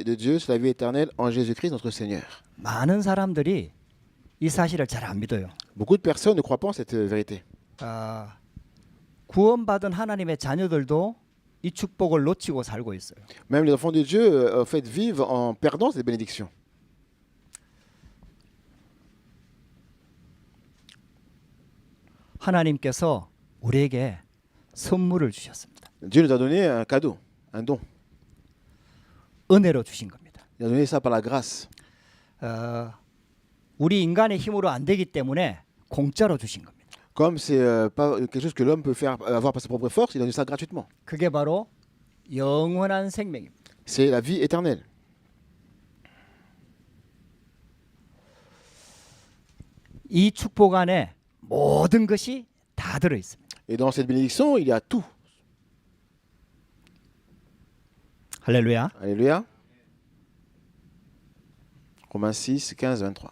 de Dieu, c'est la vie éternelle en Jésus-Christ notre Seigneur. 많은 사람들이 이 사실을 잘 안 믿어요. Beaucoup de personnes ne croient pas en cette vérité. 구원받은 하나님의 자녀들도 이 축복을 놓치고 살고 있어요. Même les enfants de Dieu en fait, vivent en perdant cette bénédiction. 하나님께서 우리에게 선물을 주셨습니다. Dieu nous a donné un cadeau, un don. 은혜로 주신 겁니다. Il a donné ça par la grâce. 우리 인간의 힘으로 안 되기 때문에 공짜로 주신 겁니다. Comme c'est pas quelque chose que l'homme peut faire avoir par sa propre force, il a donné ça gratuitement. 그게 바로 영원한 생명입니다. C'est la vie éternelle. 이 축복 안에 모든 것이 다 들어 있습니다. Et dans cette bénédiction, il y a tout. 할렐루야. Alléluia. Romains 6, 15, 23.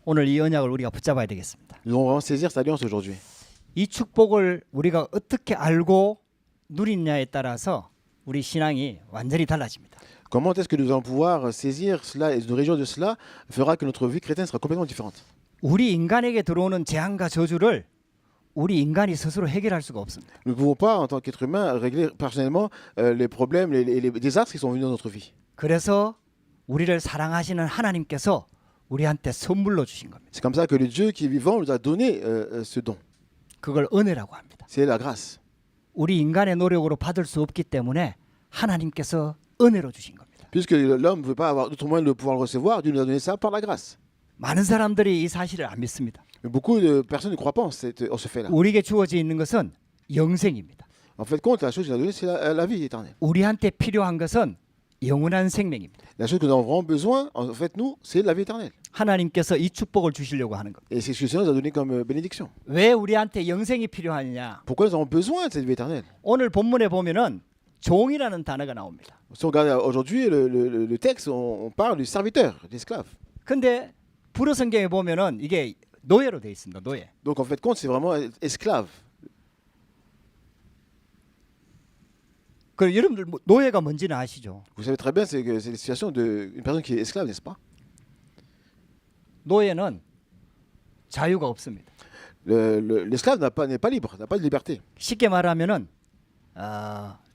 오늘 이 언약을 우리가 붙잡아야 되겠습니다. Nous devons vraiment saisir cette alliance aujourd'hui. 이 축복을 우리가 어떻게 알고 누리느냐에 따라서 우리 신앙이 완전히 달라집니다. Comment est-ce que nous allons pouvoir saisir cela et nous réjouir de cela fera que notre vie chrétienne sera complètement différente. 우리 인간에게 들어오는 재앙과 저주를 우리 인간이 스스로 해결할 수가 없습니다. Nous ne pouvons pas, en tant qu'être humain, régler personnellement les problèmes, les désastres qui sont venus dans notre vie. 그래서 우리를 사랑하시는 하나님께서 우리한테 선물로 주신 겁니다. C'est comme ça que le Dieu qui est vivant nous a donné ce don. 그걸 은혜라고 합니다. C'est la grâce. 우리 인간의 노력으로 받을 수 없기 때문에 하나님께서 은혜로 주신 겁니다. Puisque l'homme ne veut pas avoir d'autre moyen de pouvoir le recevoir, Dieu nous a donné ça par la grâce. 많은 사람들이 이 사실을 안 믿습니다. Mais beaucoup de personnes ne croient pas en ce fait-là. 우리에게 주어져 있는 것은 영생입니다. En fait, compte, la chose qu'il a donnée, c'est la vie éternelle. 우리한테 필요한 것은 영원한 생명입니다. La chose que nous avons vraiment besoin, en fait, nous, c'est la vie éternelle. 하나님께서 이 축복을 주시려고 하는 겁니다. Et c'est ce que le Seigneur nous a donné comme bénédiction. 왜 우리한테 영생이 필요하느냐? Pourquoi nous avons besoin de cette vie éternelle? 오늘 본문에 보면은 종이라는 단어가 나옵니다. Si on regarde aujourd'hui le texte, on parle du serviteur, d'esclave. 근데 불어 성경에 보면은 이게 노예로 돼 있습니다. 노예. Donc en fait, compte, c'est vraiment esclave. 그 여러분들 노예가 뭔지는 아시죠? Vous savez très bien, c'est que c'est la situation d'une personne qui est esclave, n'est-ce pas? 노예는 자유가 없습니다. L'esclave n'est pas libre, n'a pas de liberté. 쉽게 말하면은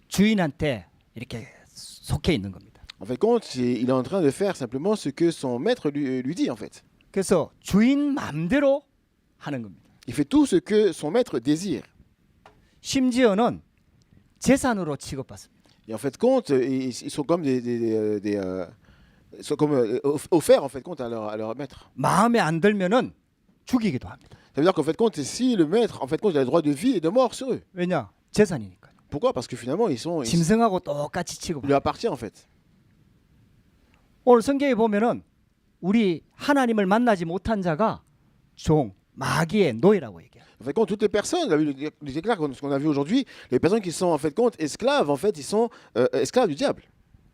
주인한테 이렇게 속해 있는 겁니다. En fait, compte, il est en train de faire simplement ce que son maître lui dit, en fait. 그래서 주인 마음대로 하는 겁니다. Il fait tout ce que son maître désire. 심지어는 재산으로 취급받습니다. Et en fait, compte, ils sont comme ils sont comme offerts en fait compte à leur maître. 마음에 안 들면은 죽이기도 합니다. Ça veut dire qu'en fait compte, si le maître en fait compte, il a le droit de vie et de mort sur eux. 왜냐? 재산이니까요. Pourquoi? Parce que finalement, ils 짐승하고 똑같이 lui 취급합니다. appartiennent en fait. 오늘 성경에 보면은 우리 하나님을 만나지 못한 자가 종, 마귀의 노예라고 얘기해요. En fait, compte, toutes les personnes, les éclairs qu'on a vu aujourd'hui, les personnes qui sont en fait compte esclaves, en fait, ils sont esclaves du diable.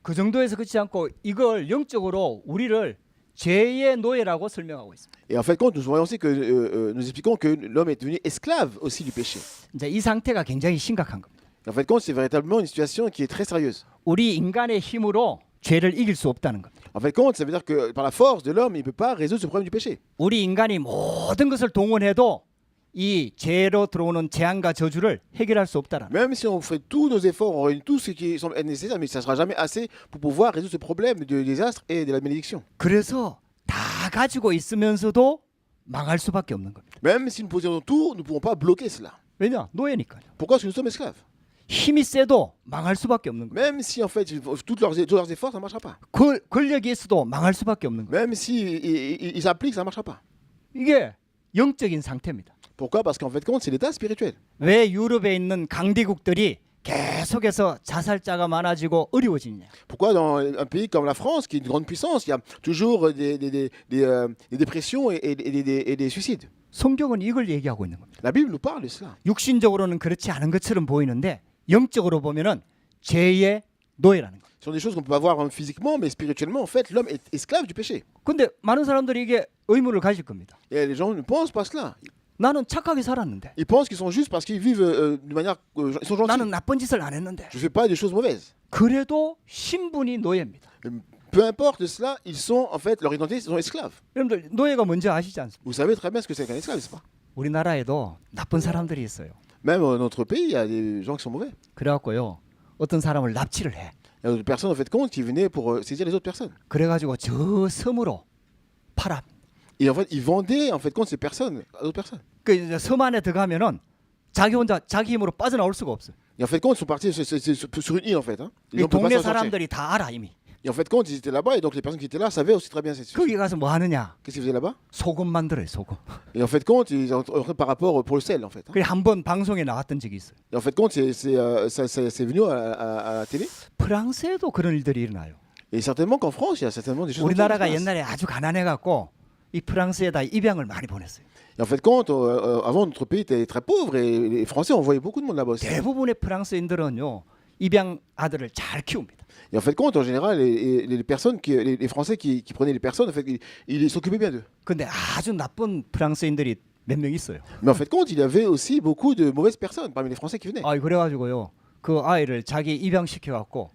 그 정도에서 그렇지 않고 이걸 영적으로 우리를 죄의 노예라고 설명하고 있습니다. Et en fait, compte, nous voyons aussi que nous expliquons que l'homme est devenu esclave aussi du péché. 이제 이 상태가 굉장히 심각한 겁니다. En fait, compte, c'est véritablement une situation qui est très sérieuse. 우리 인간의 힘으로 죄를 이길 수 없다는 겁니다. En fait, compte, ça veut dire que par la force de l'homme, il ne peut pas résoudre ce problème du péché. 우리 인간이 모든 것을 동원해도 이 죄로 들어오는 재앙과 저주를 해결할 수 없다라는. Même si on fait tous nos efforts, on réunit tout ce qui semble être nécessaire, mais ça ne sera jamais assez pour pouvoir résoudre ce problème du désastre et de la malédiction. 그래서 다 가지고 있으면서도 망할 수밖에 없는 겁니다. Même si nous possédons tout, nous ne pourrons pas bloquer cela. 왜냐? 노예니까요. Pourquoi? Parce que nous sommes esclaves. 힘이 세도 망할 수밖에 없는 거예요. Même si en fait, tous leurs efforts, ça ne marchera pas. 권력이 있어도 망할 수밖에 없는 거예요. Même si ils appliquent, ça ne marchera pas. 이게 영적인 상태입니다. Pourquoi? Parce qu'en fait, compte, c'est l'état spirituel. 왜 유럽에 있는 강대국들이 계속해서 자살자가 많아지고 어려워지냐? Pourquoi dans un pays comme la France, qui est une grande puissance, il y a toujours des dépressions et des suicides? 성경은 이걸 얘기하고 있는 겁니다. La Bible nous parle de cela. 육신적으로는 그렇지 않은 것처럼 보이는데 영적으로 보면은 죄의 노예라는 거예요. Ce sont des choses qu'on peut pas voir physiquement, mais spirituellement, en fait, l'homme est esclave du péché. 근데 많은 사람들이 이게 의문을 가질 겁니다. Et les gens ne pensent pas cela. 나는 착하게 살았는데. Ils pensent qu'ils sont justes parce qu'ils vivent d'une manière. Ils sont gentils. 나는 나쁜 짓을 안 했는데. Je ne fais pas des choses mauvaises. 그래도 신분이 노예입니다. Peu importe cela, ils sont en fait, leur identité, ils sont esclaves. 여러분들 노예가 뭔지 아시지 않습니까? Vous savez très bien ce que c'est qu'un esclave, n'est-ce pas? 우리나라에도 나쁜 사람들이 있어요. Même dans notre pays, il y a des gens qui sont mauvais. 그래갖고요. 어떤 사람을 납치를 해. Il y a d'autres personnes, en fait, compte, qui venaient pour saisir les autres personnes. 그래가지고 저 섬으로 팔아. Et en fait, ils vendaient, en fait, compte, ces personnes à d'autres personnes. 그 이제 섬 안에 들어가면은 자기 혼자 자기 힘으로 빠져나올 수가 없어요. Et en fait, compte, ils sont partis sur une île, en fait. Hein. 이 Ils ne pouvaient pas 동네 s'en sortir. 사람들이 다 알아 이미. Et en fait, compte, ils étaient là-bas, et donc les personnes qui étaient là savaient aussi très bien cette situation. 거기 가서 뭐 하느냐? Qu'est-ce qu'ils faisaient là-bas? 소금 만들어요, 소금. Et en fait, compte, ils entraient par rapport pour le sel, en fait. Hein. 그래 한번 방송에 나왔던 적이 있어요. Et en fait, compte, c'est venu à la télé. 프랑스에도 그런 일들이 일어나요. Et certainement qu'en France, il y a certainement des choses comme ça. 우리나라가 qui se passent. 옛날에 아주 가난해갖고 이 프랑스에다 입양을 많이 보냈어요. Et en fait, compte, avant, notre pays était très pauvre, et les Français envoyaient beaucoup de monde là-bas aussi. 대부분의 프랑스인들은요 입양 아들을 잘 키웁니다. Et en fait, compte, en général, les personnes, les Français qui prenaient les personnes, en fait, ils s'occupaient bien d'eux. 근데 아주 나쁜 프랑스인들이 몇 명 있어요. Mais en fait, compte, il y avait aussi beaucoup de mauvaises personnes parmi les Français qui venaient. 아 그래가지고요 그 아이를 자기 입양시켜갖고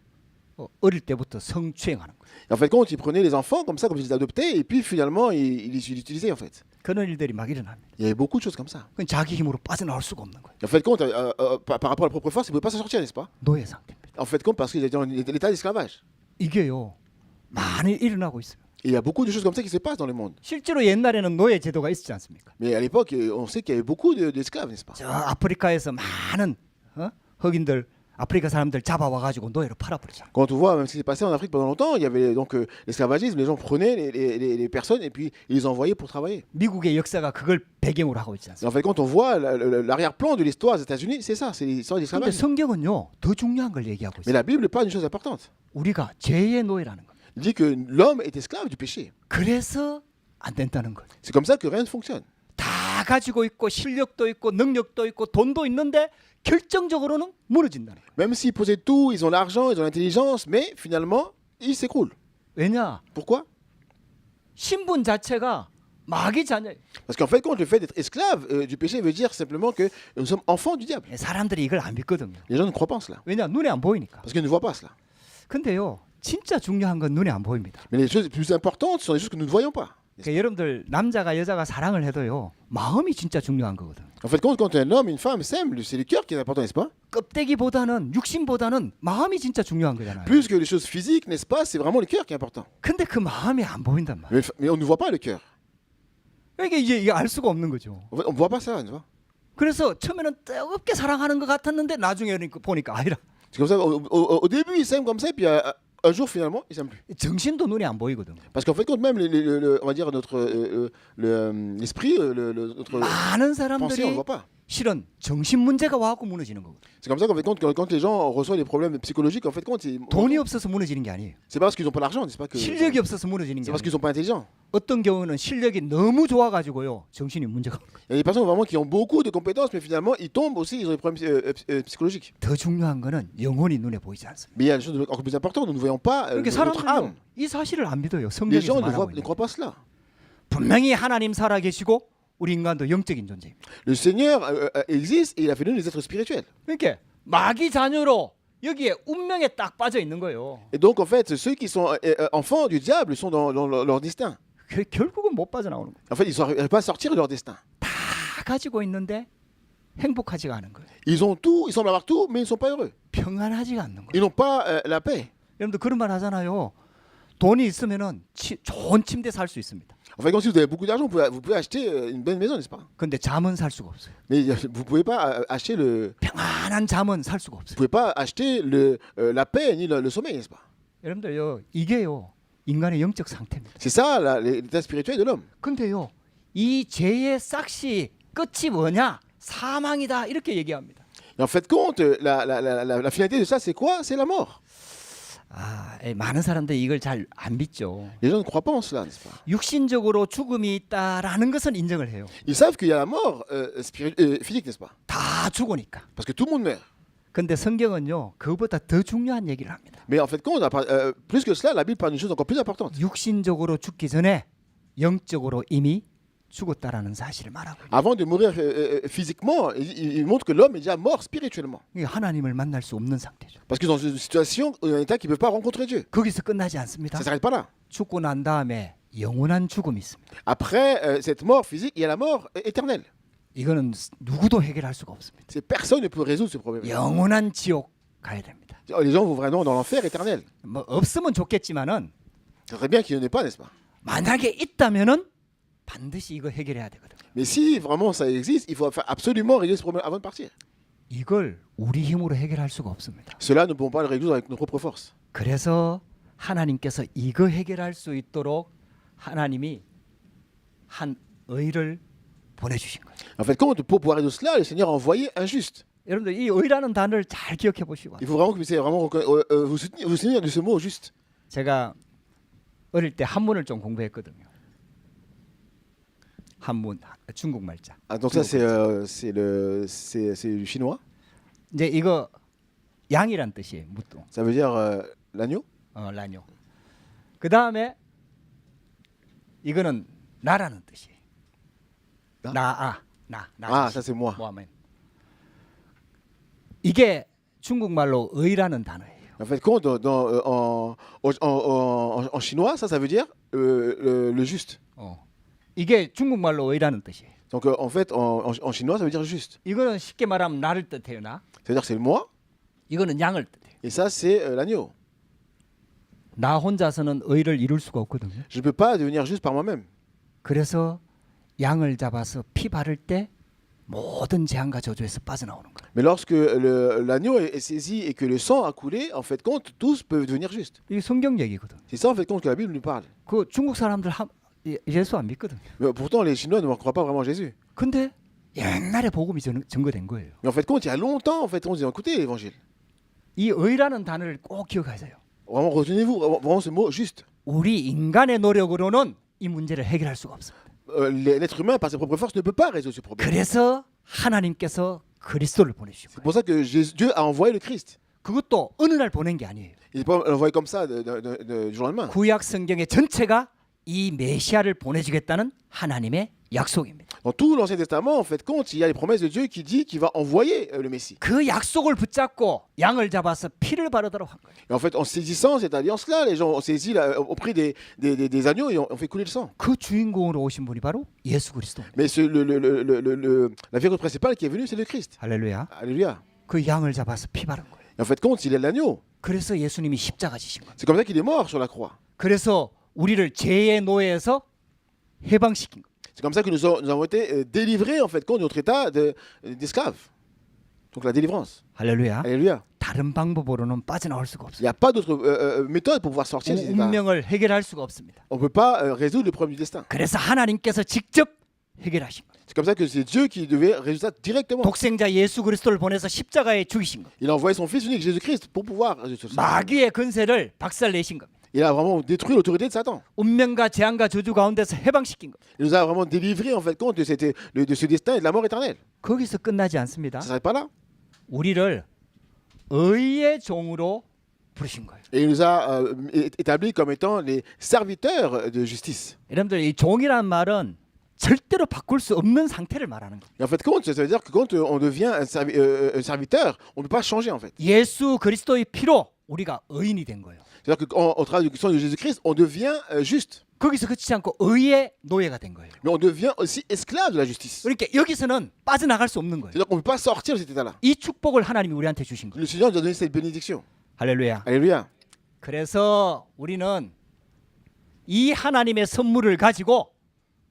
어릴 때부터 성추행하는 거예요. Et en fait, compte, ils prenaient les enfants comme ça, comme ils les adoptaient, et puis finalement, ils les utilisaient, en fait. 그런 일들이 막 일어납니다. Il y avait beaucoup de choses comme ça. 그건 자기 힘으로 빠져나올 수가 없는 거예요. Et en fait, compte, par rapport à la propre force, ils ne pouvaient pas s'en sortir, n'est-ce pas? 노예 상태입니다. En fait, compte, parce qu'ils étaient dans l'état d'esclavage. 이게요 많이 일어나고 있어요. Et il y a beaucoup de choses comme ça qui se passent dans le monde. 실제로 옛날에는 노예 제도가 있었지 않습니까? Mais à l'époque, on sait qu'il y avait beaucoup d'esclaves, n'est-ce pas? 저 아프리카에서 많은 흑인들 아프리카 사람들 잡아와가지고 노예로 팔아버리잖아. Quand on voit, même ce qui s'est passé en Afrique pendant longtemps, il y avait donc l'esclavagisme, les gens prenaient les personnes et puis ils les envoyaient pour travailler. 미국의 역사가 그걸 배경으로 ha고 있지 Et 않습니까? en fait, quand on voit l'arrière-plan de l'histoire des États-Unis, c'est ça, c'est l'histoire de 근데 l'esclavagisme. 성경은요 더 중요한 걸 얘기하고 Mais 있어요. la Bible parle d'une chose importante. 우리가 죄의 노예라는 거. Il dit que l'homme est esclave du péché. 그래서 안 된다는 거예요. C'est comme ça que rien ne fonctionne. 다 가지고 있고 실력도 있고 능력도 있고 돈도 있는데 결정적으로는 무너진다는 거예요. Même s'ils possèdent tout, ils ont l'argent, ils ont l'intelligence, mais finalement, ils s'écroulent. 왜냐? Pourquoi? 신분 자체가 마귀 자녀예요. Parce qu'en fait, quand le fait d'être esclave du péché veut dire simplement que nous sommes enfants du diable. 사람들이 이걸 안 믿거든요. Les gens ne croient pas en cela. 왜냐? 눈에 안 보이니까. Parce qu'ils ne voient pas cela. 근데요. 진짜 중요한 건 눈에 안 보입니다. Mais les choses les plus importantes sont les choses que nous ne voyons pas. 그러니까 여러분들 남자가 여자가 사랑을 해도요. 마음이 진짜 중요한 거거든. En fait, quand un homme et une femme s'aiment, c'est le cœur qui est important, n'est-ce pas? 껍데기보다는 육신보다는 마음이 진짜 중요한 거잖아요. Plus que les choses physiques, n'est-ce pas? C'est vraiment le cœur qui est important. 근데 그 마음이 안 보인단 말이에요. Mais on ne voit pas le cœur. 그러니까 이게 알 수가 없는 거죠. En fait, on ne voit pas ça, n'est-ce pas? 그래서 처음에는 뜨겁게 사랑하는 것 같았는데 나중에 보니까 아니라 C'est comme ça, au début, ils s'aiment comme ça, et puis un jour, finalement, ils s'aiment plus. 정신도 눈에 안 보이거든. Parce qu'en fait, quand même, on va dire l'esprit, notre 많은 pensée, on ne 사람들이 voit pas. 실은 정신 문제가 와갖고 무너지는 거거든. C'est comme ça qu'en fait, quand les gens reçoivent des problèmes psychologiques, en fait, 돈이 없어서 무너지는 게 아니에요. c'est pas parce qu'ils n'ont pas l'argent, n'est-ce pas? 실력이 없어서 무너지는 게 C'est parce 아니에요. qu'ils sont pas intelligents. 어떤 경우는 실력이 너무 좋아가지고요. 정신이 문제가. Il y a des personnes vraiment qui ont beaucoup de compétences, mais finalement, ils tombent aussi, ils ont des problèmes psychologiques. 더 중요한 거는 영혼이 눈에 보이지 않습니다. Mais il y a des choses encore plus importantes, nous ne voyons pas 그러니까 notre âme. 사람들이 이 사실을 안 믿어요. Les 성경에서 gens 말하고 ne 있는. croient pas cela. 분명히 하나님 살아계시고 우리 인간도 영적인 존재입니다. Le Seigneur existe et il a fait de nous des êtres spirituels. 그러니까 마귀 자녀로 여기에 운명에 딱 빠져 있는 거예요. Et donc, en fait, ceux qui sont enfants du diable sont dans leur destin. 결국은 못 빠져나오는 거예요. En fait, ils n'arrivent pas à sortir de leur destin. 다 가지고 있는데 행복하지가 않은 거예요. Ils ont tout, ils semblent avoir tout, mais ils ne sont pas heureux. 평안하지가 않는 거예요. Ils n'ont pas la paix. 여러분들 그런 말 하잖아요. 돈이 있으면은 좋은 침대 살 수 있습니다. En fait, quand si vous avez beaucoup d'argent, vous pouvez acheter une bonne maison, n'est-ce pas? 근데 잠은 살 수가 없어요. Mais vous ne pouvez pas acheter 평안한 잠은 살 수가 없어요. vous pouvez pas acheter la paix ni le sommeil, n'est-ce pas? 여러분들요, 이게요 인간의 영적 상태입니다. C'est ça l'état spirituel de l'homme. 근데요, 이 죄의 싹시 끝이 뭐냐? 사망이다 이렇게 얘기합니다. Et en fait, compte, la finalité de ça, c'est quoi? C'est la mort. 많은 사람들이 이걸 잘 안 믿죠. Les gens ne croient pas en cela, n'est-ce pas? 육신적으로 죽음이 있다라는 것은 인정을 해요. Ils savent qu'il y a la mort physique, n'est-ce pas? 다 죽으니까. Parce que tout le monde meurt. 근데 성경은요, 그보다 더 중요한 얘기를 합니다. Mais en fait, compte, plus que cela, la Bible parle d'une chose encore plus importante. 육신적으로 죽기 전에 영적으로 이미 죽었다라는 사실을 말하고 있는 Avant de mourir physiquement, il montre que l'homme est déjà mort spirituellement. 거예요. 하나님을 만날 수 없는 상태죠. Parce qu'ils sont dans une situation, un état qu'ils ne peuvent pas rencontrer Dieu. 거기서 끝나지 않습니다. Ça ne s'arrête pas là. 죽고 난 다음에 영원한 죽음이 있습니다. Après cette mort physique, il y a la mort éternelle. 이거는 누구도 해결할 수가 없습니다. Personne ne peut résoudre ce problème. 영원한 지옥 가야 됩니다. Les gens vont vraiment dans l'enfer éternel. 뭐 없으면 좋겠지만은 Ça serait bien qu'il n'y en ait pas, n'est-ce pas? 만약에 있다면은 반드시 이거 해결해야 되거든요. Mais si vraiment ça existe, il faut absolument régler ce problème avant de partir. 이걸 우리 힘으로 해결할 수가 없습니다. Cela, nous ne pouvons pas le résoudre avec nos propres forces. 그래서 하나님께서 이거 해결할 수 있도록 하나님이 한 의를 보내주신 거예요. En fait, pour pouvoir résoudre cela, le Seigneur a envoyé un juste. 여러분들 이 의라는 단어를 잘 기억해 보시고. Il faut vraiment que vous puissiez vraiment vous souvenir de ce mot juste. 제가 어릴 때 한문을 좀 공부했거든요. 한문, 중국 말자. Ah, donc ça, c'est du chinois. 이제 이거 양이란 뜻이에요. 무뚱. Ça veut dire l'agneau. 라뇨. 그 다음에 이거는 나라는 뜻이에요. 나? 나. Ah, ça c'est moi. 모하멘. 이게 중국말로 의라는 단어예요. En fait, en chinois, ça veut dire le juste. 이게 중국말로 의라는 뜻이에요. Donc en fait, en chinois, ça veut dire juste. 이거는 쉽게 말하면 나를 뜻해요, 나. C'est-à-dire que c'est le moi. 이거는 양을 뜻해요. Et ça, c'est l'agneau. 나 혼자서는 의를 이룰 수가 없거든요. Je ne peux pas devenir juste par moi-même. 그래서 양을 잡아서 피 바를 때 모든 재앙과 저주에서 빠져나오는 거예요. Mais lorsque l'agneau est saisi et que le sang a coulé, en fait, compte, tous peuvent devenir justes. 이게 성경 얘기거든. C'est ça, en fait, compte que la Bible nous parle. 그 중국 사람들 예수 안 믿거든요. Mais pourtant, les Chinois ne croient pas vraiment en Jésus. 근데 옛날에 복음이 증거된 거예요. Mais en fait, compte, il y a longtemps, en fait, on dit, écoutez l'évangile. 이 의라는 단어를 꼭 기억하세요. Vraiment, retenez-vous vraiment ce mot juste. 우리 인간의 노력으로는 이 문제를 해결할 수가 없습니다. L'être humain, par ses propres forces, ne peut pas résoudre ce problème. 그래서 하나님께서 그리스도를 보내주신 C'est 거예요. pour ça que Dieu a envoyé le Christ. 그것도 어느 날 보낸 게 아니에요. Il n'est pas envoyé comme ça du jour au lendemain. 구약 성경의 전체가 이 메시아를 보내주겠다는 하나님의 약속입니다. Dans tout l'Ancien Testament, en fait, compte, il y a les promesses de Dieu qui dit qu'il va envoyer le Messie. 그 약속을 붙잡고 양을 잡아서 피를 바르도록 한 거예요. Et en fait, en saisissant cette alliance-là, les gens ont saisi auprès des agneaux et ont fait couler le sang. 그 주인공으로 오신 분이 바로 예수 그리스도. Mais la figure principale qui est venue, c'est le Christ. 할렐루야. Alléluia. 그 양을 잡아서 피 바른 거예요. Et en fait, compte, il est l'agneau. 그래서 예수님이 십자가 지신 거예요. C'est comme ça qu'il est mort sur la croix. 그래서 우리를 죄의 노예에서 해방시킨 거예요. C'est comme ça que nous avons été délivrés, en fait, contre notre état d'esclaves. Donc la délivrance. 할렐루야. Alléluia. 다른 방법으로는 빠져나올 수가 Il n'y 없어요. a pas d'autre méthode pour pouvoir sortir de cet état. 운명을 해결할 수가 없습니다. On ne peut pas résoudre le problème du destin. 그래서 하나님께서 직접 해결하신 거예요. C'est comme ça que c'est Dieu qui devait résoudre ça directement. 독생자 예수 그리스도를 보내서 십자가에 죽이신 거예요. Il a envoyé son fils unique, Jésus-Christ, pour pouvoir résoudre ça. 마귀의 근세를 박살내신 겁니다. Il a vraiment détruit l'autorité de Satan. 운명과 재앙과 저주 가운데서 해방시킨 거예요. Il nous a vraiment délivrés, en fait, compte de ce destin et de la mort éternelle. 거기서 끝나지 않습니다. Ça ne s'arrête pas là. 우리를 의의 종으로 부르신 거예요. Et il nous a établis comme étant les serviteurs de justice. 여러분들 이 종이라는 말은 절대로 바꿀 수 없는 상태를 말하는 거예요. Et en fait, compte, ça veut dire que quand on devient un serviteur, on ne peut pas changer, en fait. 예수 그리스도의 피로 우리가 의인이 된 거예요. C'est-à-dire qu'au travers du sang de Jésus-Christ, on devient juste. 거기서 그치지 않고 의의 노예가 된 거예요. Mais on devient aussi esclave de la justice. 그러니까 여기서는 빠져나갈 수 없는 거예요. C'est-à-dire qu'on ne peut pas sortir de cet état-là. 이 축복을 하나님이 우리한테 주신 거예요. Le Seigneur nous a donné cette bénédiction. 할렐루야. Alléluia. 그래서 우리는 이 하나님의 선물을 가지고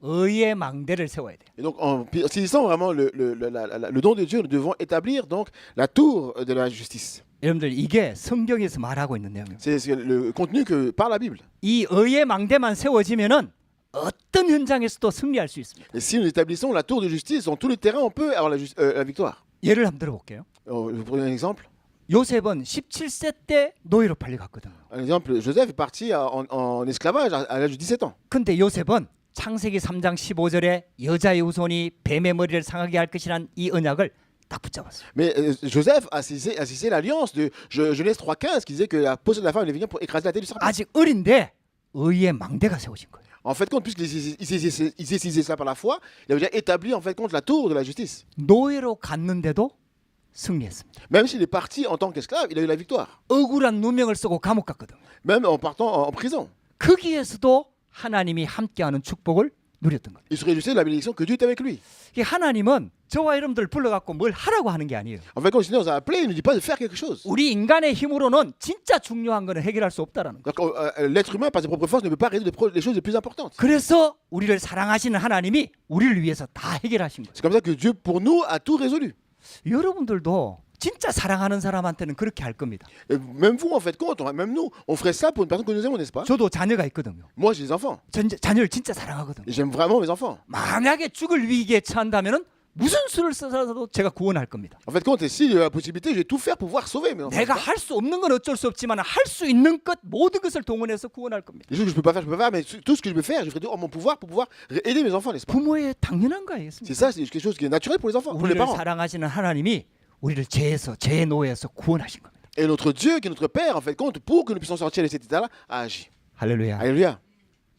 의의 망대를 세워야 돼요. Et donc, en saisissant vraiment le don de Dieu, nous devons établir donc la tour de la justice. 여러분들 이게 성경에서 말하고 있는 내용이에요. C'est le contenu que par la Bible. 이 의의 망대만 세워지면은 어떤 현장에서도 승리할 수 있습니다. Et si nous établissons la tour de justice dans tous les terrains, on peut avoir la victoire. 예를 한번 들어볼게요. Je vous prends un exemple. 요셉은 17세 때 노예로 팔려갔거든요. Un exemple, Joseph est parti en esclavage à l'âge de 17 ans. 근데 요셉은 창세기 3장 15절에 여자의 후손이 뱀의 머리를 상하게 할 것이란 이 언약을 딱 붙잡았어요. Mais Joseph a saisi l'alliance de Genèse 3.15 qui disait que la peau de la femme allait venir pour écraser la tête du serpent. 아직 어린데 의의 망대가 세워진 거예요. En fait, compte, puisqu'ils saisissaient cela par la foi, il avait déjà établi en fait compte la tour de la justice. 노예로 갔는데도 승리했습니다. Même s'il est parti en tant qu'esclave, il a eu la victoire. 억울한 누명을 쓰고 감옥 갔거든요. Même en partant en prison. 거기에서도 하나님이 함께하는 축복을 누렸던 거예요. Il se réjouissait de la bénédiction que Dieu était avec lui. 이게 하나님은 저와 여러분들 불러갖고 뭘 하라고 하는 게 아니에요. En fait, quand le Seigneur nous a appelés, il ne nous dit pas de faire quelque chose. 우리 인간의 힘으로는 진짜 중요한 거는 해결할 수 없다라는 거예요. Donc, l'être humain, par ses propres forces, ne peut pas résoudre les choses les plus importantes. 그래서 우리를 사랑하시는 하나님이 우리를 위해서 다 해결하신 거예요. C'est comme ça que Dieu, pour nous, a tout résolu. 여러분들도 진짜 사랑하는 사람한테는 그렇게 할 겁니다. Et même vous, en fait, compte, même nous, on ferait ça pour une personne que nous aimons, n'est-ce pas? 저도 자녀가 있거든요. Moi, j'ai des enfants. 자녀를 진짜 사랑하거든요. Et j'aime vraiment mes enfants. 만약에 죽을 위기에 처한다면은 무슨 수를 써서라도 제가 구원할 겁니다. En fait, compte, s'il y a la possibilité, je vais tout faire pour pouvoir sauver mes enfants. 내가 할 수 없는 건 어쩔 수 없지만 할 수 있는 것 모든 것을 동원해서 구원할 겁니다. Les choses que je peux pas faire, je peux pas faire, mais tout ce que je peux faire, je ferai tout en mon pouvoir pour pouvoir aider mes enfants, n'est-ce pas? 부모의 당연한 C'est 거였습니다. ça, c'est quelque chose qui est naturel pour les enfants, pour les 우리를 parents. 사랑하시는 하나님이 우리를 죄의 노예에서 구원하신 겁니다. Et notre Dieu, qui est notre Père, en fait, compte, pour que nous puissions sortir de cet état-là, a agi. 할렐루야. Alléluia.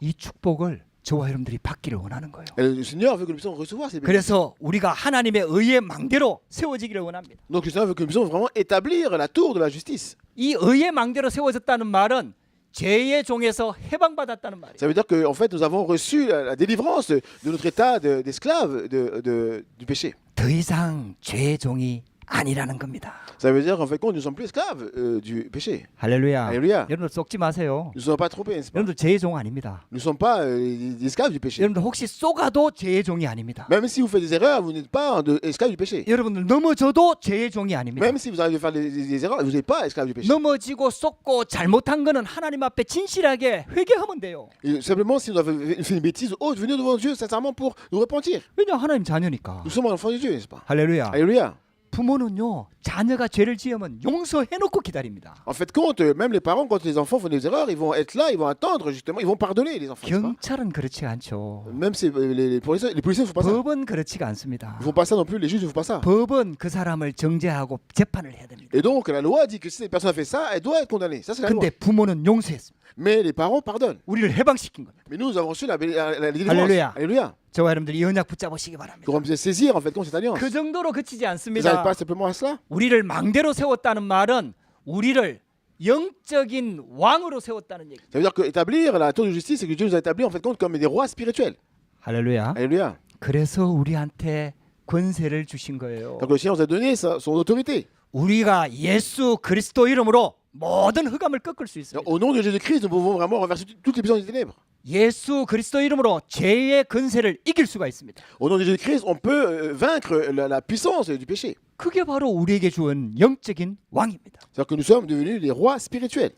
이 축복을 저와 여러분들이 받기를 원하는 거예요. Et le Seigneur veut que nous puissions recevoir ces bénédictions. 그래서 우리가 하나님의 의의 망대로 세워지기를 원합니다. Donc le Seigneur veut que nous puissions vraiment établir la tour de la justice. 이 의의 망대로 세워졌다는 말은 죄의 종에서 해방받았다는 말이에요. Ça veut dire qu'en fait, nous avons reçu la délivrance de notre état d'esclave du péché. 더 이상 죄의 종이 아니라는 겁니다. Ça veut dire qu'en fait, nous ne sommes plus esclaves du péché. 할렐루야. 할렐루야. 여러분들 속지 마세요. Nous ne sommes pas trompés, n'est-ce pas? 여러분들 죄의 종 아닙니다. Nous ne sommes pas des esclaves du péché. 여러분들 혹시 쏘가도 죄의 종이 아닙니다. Même si vous faites des erreurs, vous n'êtes pas esclaves du péché. 여러분들 넘어져도 죄의 종이 아닙니다. Même si vous arrivez à faire des erreurs, vous n'êtes pas esclaves du péché. 넘어지고 쏟고 잘못한 거는 하나님 앞에 진실하게 회개하면 돼요. Et simplement, si nous avons fait une bêtise ou autre, venir devant Dieu sincèrement pour nous repentir. 왜냐 하나님 자녀니까. Nous sommes enfants de Dieu, n'est-ce pas? 할렐루야. Alléluia. 부모는요 자녀가 죄를 지으면 용서해놓고 기다립니다. En fait, compte, même les parents, quand les enfants font des erreurs, ils vont être là, ils vont attendre justement, ils vont pardonner les enfants. n'est-ce pas? 경찰은 그렇지 않죠. Même si les policiers ne font pas ça. 법은 그렇지가 않습니다. Ils ne font pas ça non plus, les juges ne font pas ça. 법은 그 사람을 정죄하고 재판을 해야 됩니다. Et donc, la loi dit que si cette personne a fait ça, elle doit être condamnée. Ça, c'est la loi. 근데 부모는 용서했습니다. Mais les parents pardonnent. 우리를 해방시킨 겁니다. Mais nous avons reçu la délivrance. Alléluia. Alléluia. 저와 여러분들이 이 언약 붙잡으시기 바랍니다. Qu'on puisse saisir en fait contre cette alliance. 그 정도로 그치지 Vous n'arrivez 않습니다. pas simplement à cela. 우리를 망대로 세웠다는 말은 우리를 영적인 왕으로 세웠다는 얘기. Ça veut dire que établir la tour de justice, c'est que Dieu nous a établis en fait compte comme des rois spirituels. 할렐루야. Alléluia. 그래서 우리한테 권세를 주신 거예요. Donc le Seigneur nous a donné son autorité. 우리가 예수 그리스도 이름으로 모든 흑암을 꺾을 수 있습니다. Au nom de Jésus-Christ, nous pouvons vraiment renverser toutes les puissances des ténèbres. 예수 그리스도 이름으로 죄의 근세를 이길 수가 있습니다. Au nom de Jésus-Christ, on peut vaincre la puissance du péché. 그게 바로 우리에게 주은 영적인 왕입니다. C'est-à-dire que nous sommes devenus des rois spirituels.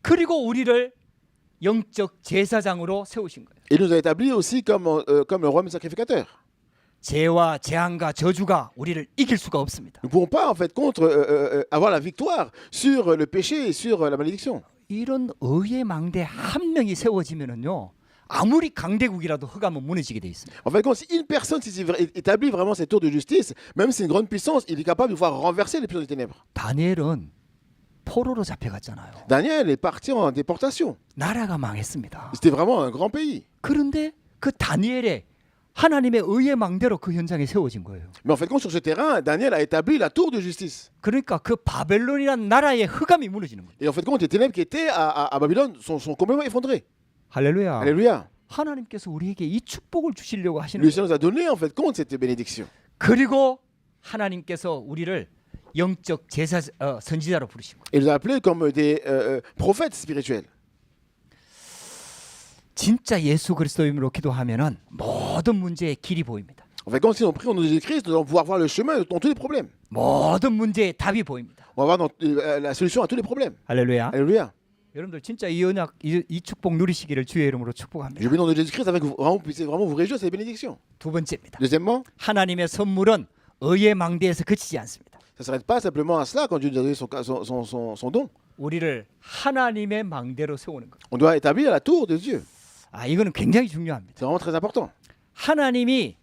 그리고 우리를 영적 제사장으로 세우신 거예요. Et il nous a établis aussi comme le roi sacrificateur. 죄와 재앙과 저주가 우리를 이길 수가 없습니다. Nous ne pouvons pas en fait avoir la victoire sur le péché et sur la malédiction. 이런 의의 망대 한 명이 세워지면은요. 아무리 강대국이라도 흑암은 무너지게 돼 있습니다. En fait, quand si une personne établit vraiment cette tour de justice, même si c'est une grande puissance, il est capable de pouvoir renverser les puissances des ténèbres. 다니엘은 포로로 잡혀갔잖아요. Daniel est parti en déportation. 나라가 망했습니다. C'était vraiment un grand pays. 그런데 그 다니엘의 하나님의 의의 망대로 그 현장에 세워진 거예요. Mais en fait, sur ce terrain, Daniel a établi la tour de justice. 그러니까 그 바벨론이라는 나라의 흑암이 무너지는 거예요. Et en fait, les ténèbres qui étaient à Babylone sont complètement effondrées. 할렐루야. Alléluia. 하나님께서 우리에게 이 축복을 주시려고 하시는 Le 거예요. Seigneur nous a donné en fait cette bénédiction. 그리고 하나님께서 우리를 영적 제사 선지자로 부르신 거예요. Et il nous a appelés comme des prophètes spirituels. 진짜 예수 그리스도 이름으로 기도하면은 모든 문제의 길이 보입니다. En fait, quand si on prie au nom de Jésus-Christ, nous allons pouvoir voir le chemin dans tous les problèmes. 모든 문제의 답이 보입니다. On va voir la solution à tous les problèmes. 할렐루야. Alléluia. 여러분들 진짜 이 언약 이 축복 누리시기를 주의 이름으로 Je 축복합니다. prie au nom de Jésus-Christ avec vous, vraiment, vous puissiez vraiment vous réjouir de ces bénédictions. 두 번째입니다. Deuxièmement, 하나님의 선물은 의의 망대에서 그치지 않습니다. ça ne s'arrête pas simplement à cela quand Dieu nous a donné son don. 우리를 하나님의 망대로 세우는 것. On doit établir la tour de Dieu. 이거는 굉장히 중요합니다. C'est vraiment très important. 하나님이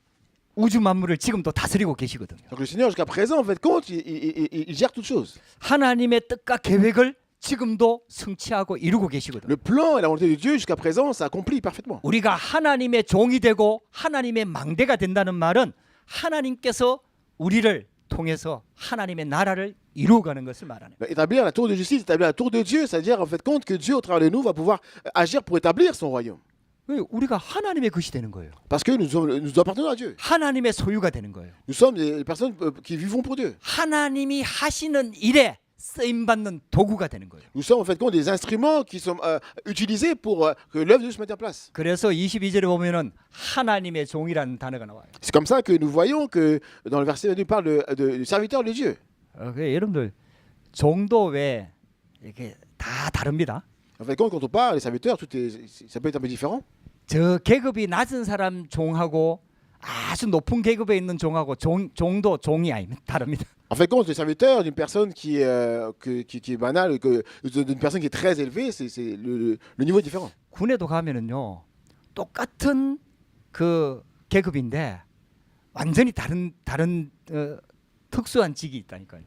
우주 만물을 지금도 다스리고 계시거든요. Donc le Seigneur, jusqu'à présent, en fait, compte, il gère toutes choses. 하나님의 뜻과 계획을 지금도 성취하고 이루고 계시거든요. Le plan et la volonté de Dieu jusqu'à présent s'accomplit parfaitement. 우리가 하나님의 종이 되고 하나님의 망대가 된다는 말은 하나님께서 우리를 통해서 하나님의 나라를 이루어가는 것을 말하는 거예요. Établir la tour de justice, établir la tour de Dieu, c'est-à-dire en fait compte que Dieu au travers de nous va pouvoir agir pour établir son royaume. 왜? 우리가 하나님의 것이 되는 거예요. Parce que nous appartenons à Dieu. 하나님의 소유가 되는 거예요. Nous sommes des personnes qui vivons pour Dieu. 하나님이 하시는 일에 쓰임 받는 도구가 되는 거예요. Nous sommes en fait compte des instruments qui sont utilisés pour que l'œuvre de Dieu se mette en place. 그래서 22절에 보면은 하나님의 종이라는 단어가 나와요. C'est comme ça que nous voyons que dans le verset 22 parle du serviteur de Dieu. 여러분들 종도 왜 이렇게 다 다릅니다. En fait, quand on parle des serviteurs, ça peut être un peu différent. 저 계급이 낮은 사람 종하고 아주 높은 계급에 있는 종하고 종도 종이 아닙니다. 다릅니다. En fait, quand le serviteur d'une personne qui est banale, d'une personne qui est très élevée, le niveau est différent. 군에도 가면은요 똑같은 그 계급인데 완전히 다른 특수한 직이 있다니까요.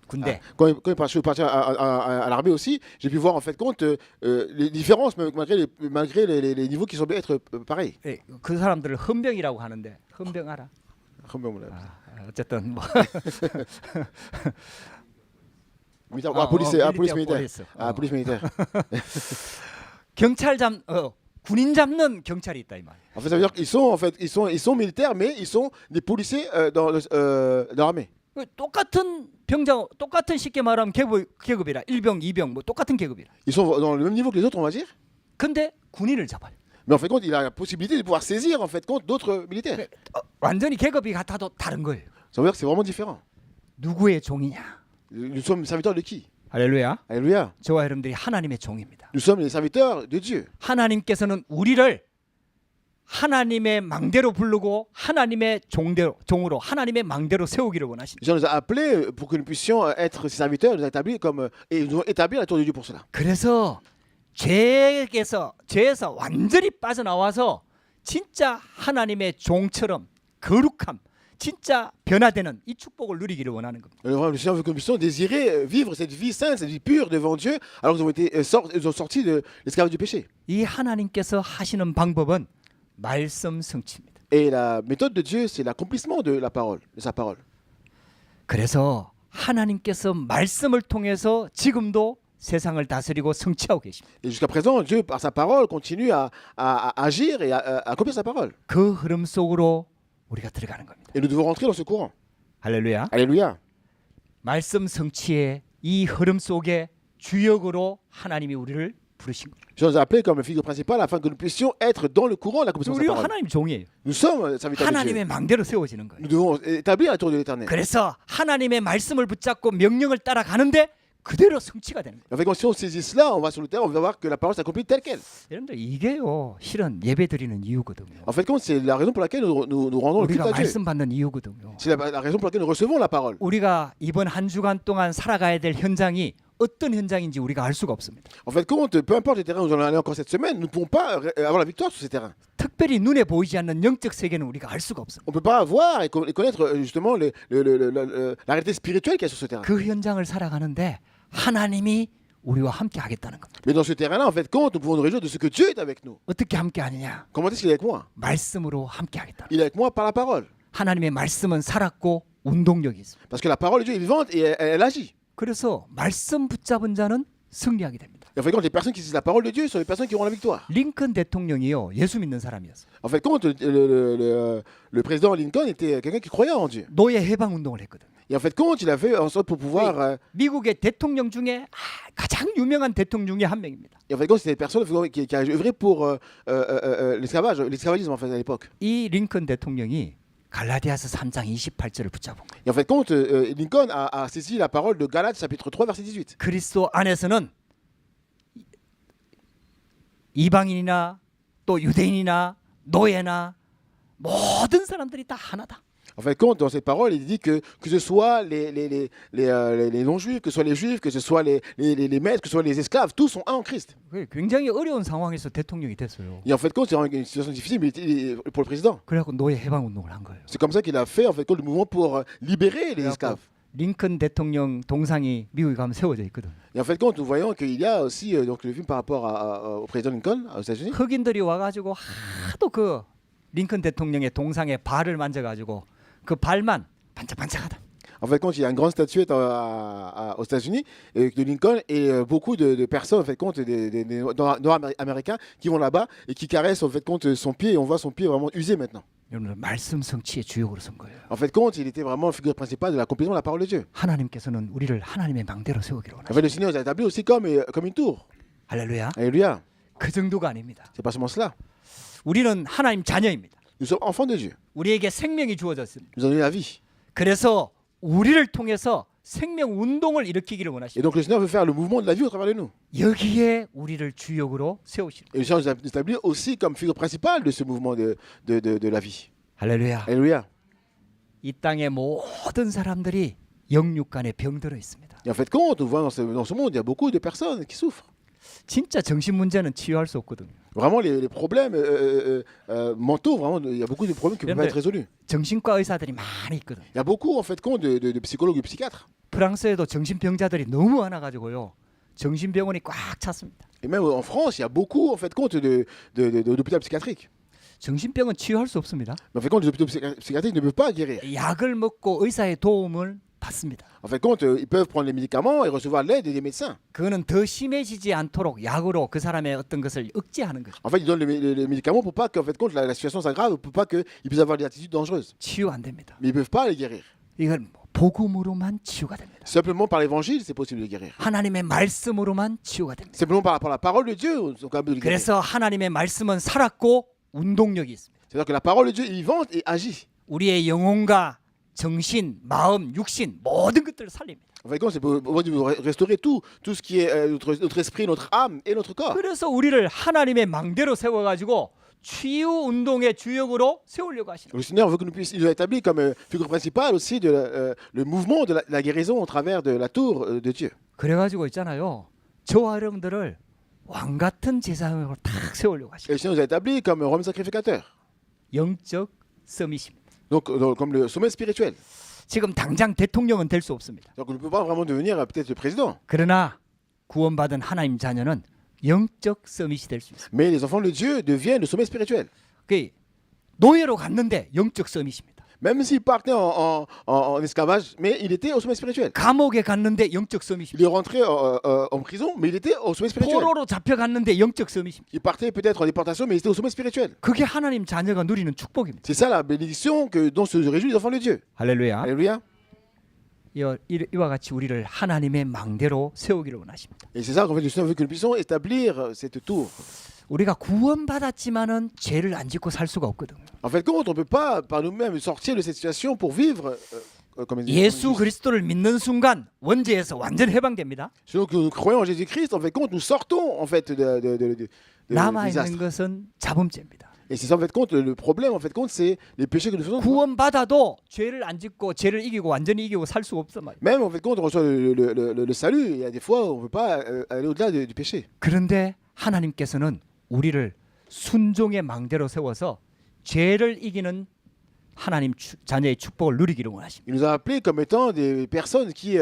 군대. Quand je suis parti à l'armée aussi, j'ai pu voir en fait compte les différences malgré les niveaux qui semblaient être pareils. 예, 그 사람들을 헌병이라고 하는데 헌병 알아? 어쨌든 뭐 police militaire. 경찰 군인 잡는 경찰이 있다 이 말. En fait, ça veut dire qu'ils sont militaires, mais ils sont des policiers dans l'armée. 똑같은 병장, 똑같은 쉽게 말하면 계급이라 1병, 2병 뭐 똑같은 계급이라. Ils sont dans le même niveau que les autres, on va dire. 근데 군인을 잡아요. Mais en fait, compte, il a la possibilité de pouvoir saisir en fait compte d'autres militaires. 완전히 계급이 같아도 다른 거예요. Ça veut dire que c'est vraiment différent. 누구의 종이냐? Nous sommes serviteurs de qui? 할렐루야. Alléluia. 저와 여러분들이 하나님의 종입니다. Nous sommes les serviteurs de Dieu. 하나님께서는 우리를 하나님의 망대로 부르고 하나님의 종으로 하나님의 망대로 세우기를 원하십니다. Dieu nous a appelés pour que nous puissions être ses serviteurs, nous a établis et nous avons établi la tour de Dieu pour cela. 그래서 죄에서 완전히 빠져나와서 진짜 하나님의 종처럼 거룩함, 진짜 변화되는 이 축복을 누리기를 원하는 겁니다. Le Seigneur veut que nous puissions désirer vivre cette vie sainte, cette vie pure devant Dieu, alors que nous avons sortis de l'esclavage du péché. 이 하나님께서 하시는 방법은 말씀 성취입니다. Et la méthode de Dieu, c'est l'accomplissement de la parole, de sa parole. 그래서 하나님께서 말씀을 통해서 지금도 세상을 다스리고 성취하고 계십니다. Et jusqu'à présent, Dieu, par sa parole, continue à agir et à accomplir sa parole. 그 흐름 속으로 우리가 들어가는 겁니다. Et nous devons rentrer dans ce courant. 할렐루야. Alléluia. 말씀 성취의 이 흐름 속에 주역으로 하나님이 우리를 부르신 거예요. Je nous ai appelés comme figure principale afin que nous puissions être dans le courant de l'accomplissement de sa 우리가 parole. 하나님 종이에요. Nous sommes serviteurs de 하나님의 Dieu. 망대로 세워지는 거예요. Nous devons établir la tour de l'éternel. 그래서 하나님의 말씀을 붙잡고 명령을 따라가는데 그대로 성취가 되는 거예요. En fait, quand si on saisit cela, on va sur le terrain, on va voir que la parole s'accomplit telle qu'elle. 여러분들 이게요 실은 예배 드리는 이유거든요. En fait, c'est la raison pour laquelle nous rendons le culte 우리가 à Dieu. 말씀 받는 이유거든요. C'est la raison pour laquelle nous recevons la parole. 우리가 이번 한 주간 동안 살아가야 될 현장이 어떤 현장인지 우리가 알 수가 없습니다. En fait, peu importe les terrains où nous allons aller encore cette semaine, nous ne pouvons pas avoir la victoire sur ces terrains. 특별히 눈에 보이지 않는 영적 세계는 우리가 알 수가 없습니다. On ne peut pas voir et connaître justement la réalité spirituelle qu'il y a sur ce terrain. 그 현장을 살아가는데 하나님이 우리와 함께 하겠다는 겁니다. Mais dans ce terrain-là, en fait, nous pouvons nous réjouir de ce que Dieu est avec nous. 어떻게 함께 하느냐? Comment est-ce qu'il est avec moi? 말씀으로 함께 하겠다. Il est avec moi par la parole. 하나님의 말씀은 살았고 운동력이 있습니다. Parce que la parole de Dieu est vivante et elle agit. 그래서 말씀 붙잡은 자는 승리하게 됩니다. Et en fait, les personnes qui disent la parole de Dieu sont les personnes qui auront la victoire. 링컨 대통령이요 예수 믿는 사람이었어요. En fait, le président Lincoln était quelqu'un qui croyait en Dieu. 노예 해방 운동을 했거든요. Et en fait, il a fait en sorte pour pouvoir. 미국의 대통령 중에 가장 유명한 대통령 중에 한 명입니다. Et en fait, c'était une personne qui a œuvré pour l'esclavagisme en fait à l'époque. 이 링컨 대통령이 갈라디아서 3장 28절을 붙잡은 거예요. Et en fait, Lincoln a saisi la parole de Galates chapitre 3 verset 18. 그리스도 안에서는 이방인이나 또 유대인이나 노예나 모든 사람들이 다 하나다. En fait, dans cette parole, il dit que ce soit les non-juifs, que ce soit les juifs, que ce soit les maîtres, que ce soit les esclaves, tous sont un en Christ. 굉장히 어려운 상황에서 대통령이 됐어요. Et en fait, c'est une situation difficile pour le président. 그래갖고 노예 해방 운동을 한 거예요. C'est comme ça qu'il a fait en fait le mouvement pour libérer les esclaves. 링컨 대통령 동상이 미국에 가면 세워져 있거든. Et en fait, compte, nous voyons qu'il y a aussi donc, le film par rapport au président Lincoln aux États-Unis. 흑인들이 와가지고 하도 그 링컨 대통령의 동상에 발을 만져가지고 그 발만 반짝반짝하다. En fait, compte, il y a une grande statuette aux États-Unis de Lincoln et beaucoup de personnes, en fait, compte, des Nord-Américains qui vont là-bas et qui caressent en fait, compte, son pied et on voit son pied vraiment usé maintenant. 여러분 말씀 성취의 주역으로 선 거예요. En fait, compte, il était vraiment la figure principale de l'accomplissement de la parole de Dieu. 하나님께서는 우리를 하나님의 망대로 세우기로 En 원하십니다. fait, le Seigneur nous a établi aussi comme une tour. 할렐루야. Alléluia. 그 정도가 아닙니다. C'est pas seulement cela. 우리는 하나님 자녀입니다. Nous sommes enfants de Dieu. 우리에게 생명이 주어졌습니다. Nous avons eu la vie. 그래서 우리를 통해서 생명 운동을 일으키기를 Et 원하십니다. donc, le Seigneur veut faire le mouvement de la vie au travers de nous. 여기에 우리를 주역으로 세우시는 Et le Seigneur nous a établi aussi comme figure principale de ce mouvement de la vie. 할렐루야. Alléluia. 이 땅의 모든 사람들이 영육간에 병들어 있습니다. Et en fait, compte, nous voyons dans ce monde, il y a beaucoup de personnes qui souffrent. 진짜 정신 문제는 치유할 수 없거든요. Vraiment, les problèmes mentaux, vraiment, il y a beaucoup de problèmes qui ne peuvent pas être résolus. 정신과 의사들이 많이 있거든요. Il y a beaucoup, en fait, compte, de psychologues et de psychiatres. 프랑스에도 정신병자들이 너무 많아 가지고요. 정신병원이 꽉 찼습니다. Et même en France, il y a beaucoup, en fait, compte, d'hôpitaux psychiatriques. 정신병은 치유할 수 없습니다. Mais en fait, compte, les hôpitaux psychiatriques ne peuvent pas guérir. 약을 먹고 의사의 도움을 받습니다. En fait, compte, ils peuvent prendre les médicaments et recevoir l'aide des médecins. 그거는 더 심해지지 않도록 약으로 그 사람의 어떤 것을 억제하는 거죠. En fait, ils donnent les médicaments pour pas qu'en fait, compte, la situation s'aggrave, pour pas qu'ils puissent avoir des attitudes dangereuses. 치유 안 됩니다. Mais ils ne peuvent pas les guérir. 이건 복음으로만 치유가 됩니다. Simplement par l'évangile, c'est possible de guérir. 하나님의 말씀으로만 치유가 됩니다. Simplement par la parole de Dieu, ils sont capables de le guérir. 그래서 하나님의 말씀은 살았고 운동력이 있습니다. C'est-à-dire que la parole de Dieu est vivante et agit. 우리의 영혼과 정신, 마음, 육신 모든 것들을 살립니다. En fait, c'est pour restaurer tout ce qui est notre esprit, notre âme et notre corps. 그래서 우리를 하나님의 망대로 세워가지고 치유 운동의 주역으로 세우려고 하시는. Le Seigneur veut que il nous a établi comme figure principale aussi de le mouvement de la guérison au travers de la tour de Dieu. 그래가지고 있잖아요. 저와 여러분들을 왕 같은 제사장으로 탁 세우려고 Et 하시는. le Seigneur nous a établi comme Rome sacrificateur. 영적 서밋입니다. Donc, comme le sommet spirituel. 지금 당장 대통령은 될 수 없습니다. Donc on ne peut pas vraiment devenir peut-être le président. 그러나 구원받은 하나님 자녀는 영적 서밋이 될 수 있습니다. Mais les enfants de Dieu deviennent le sommet spirituel. 그 노예로 갔는데 영적 서밋입니다. Même s'il partait en esclavage, mais il était au sommet spirituel. 감옥에 갔는데 영적 Il 서밋입니다. est rentré en prison, mais il était au sommet spirituel. 포로로 잡혀갔는데 영적 서밋입니다. Il partait peut-être en déportation, mais il était au sommet spirituel. 그게 하나님 자녀가 누리는 축복입니다. C'est ça la bénédiction dont se réjouissent les enfants de Dieu. 할렐루야. Alléluia. 이와 같이 우리를 하나님의 망대로 세우기를 원하십니다. Et c'est ça qu'en fait le Seigneur veut que nous puissions établir cette tour. 우리가 구원받았지만은 죄를 안 짓고 살 수가 없거든요. En fait, compte, on ne peut pas par nous-mêmes sortir de cette situation pour vivre comme 예수 그리스도를 믿는 순간 원죄에서 완전 해방됩니다. Selon que nous croyons en Jésus-Christ, en fait, compte, nous sortons en fait de 남아 있는 désastre. 것은 자범죄입니다. Et c'est ça en fait compte le problème en fait compte c'est les péchés que nous faisons. 구원받아도 죄를 안 짓고 죄를 이기고 완전히 이기고 살 수 없단 말이에요. Même en fait compte on reçoit le salut, il y a des fois où on ne peut pas aller au-delà du péché. 그런데 하나님께서는 우리를 순종의 망대로 세워서 죄를 이기는 하나님 자녀의 축복을 누리기를 원하십니다. Il nous a appelés comme étant des personnes qui